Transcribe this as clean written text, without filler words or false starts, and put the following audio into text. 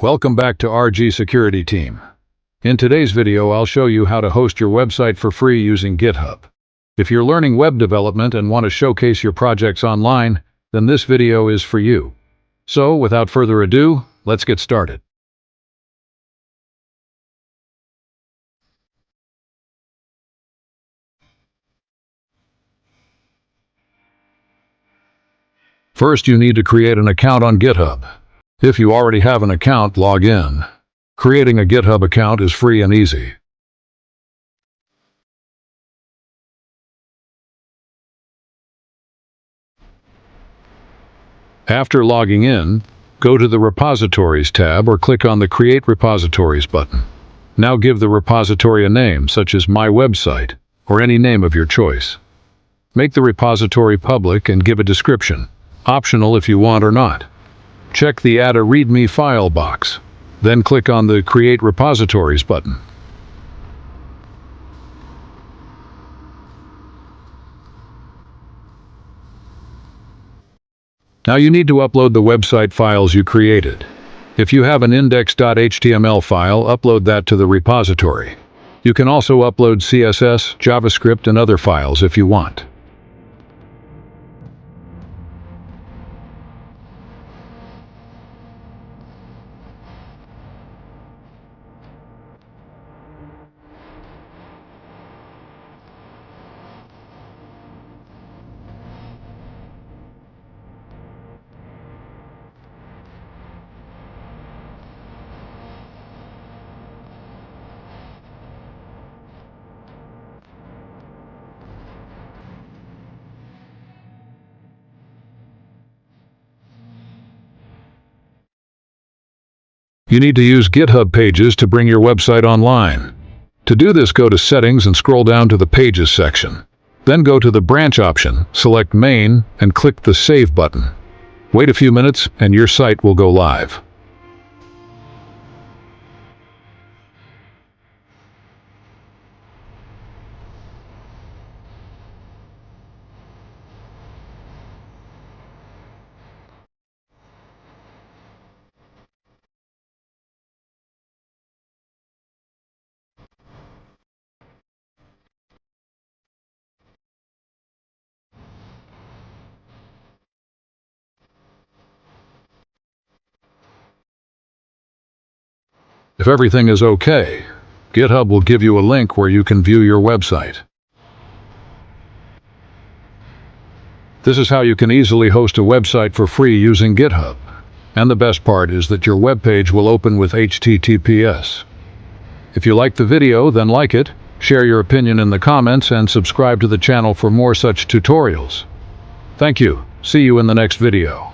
Welcome back to RG Security Team. In today's video, I'll show you how to host your website for free using GitHub. If you're learning web development and want to showcase your projects online, then this video is for you. So, without further ado, let's get started. First, you need to create an account on GitHub. If you already have an account, log in. Creating a GitHub account is free and easy. After logging in, go to the Repositories tab or click on the Create Repositories button. Now give the repository a name, such as My Website, or any name of your choice. Make the repository public and give a description, optional if you want or not. Check the Add a README file box, then click on the Create Repositories button. Now you need to upload the website files you created. If you have an index.html file, upload that to the repository. You can also upload CSS, JavaScript, and other files if you want. You need to use GitHub Pages to bring your website online. To do this, go to Settings and scroll down to the Pages section. Then go to the Branch option, select Main, and click the Save button. Wait a few minutes and your site will go live. If everything is okay, GitHub will give you a link where you can view your website. This is how you can easily host a website for free using GitHub. And the best part is that your web page will open with HTTPS. If you liked the video, then like it, share your opinion in the comments, and subscribe to the channel for more such tutorials. Thank you. See you in the next video.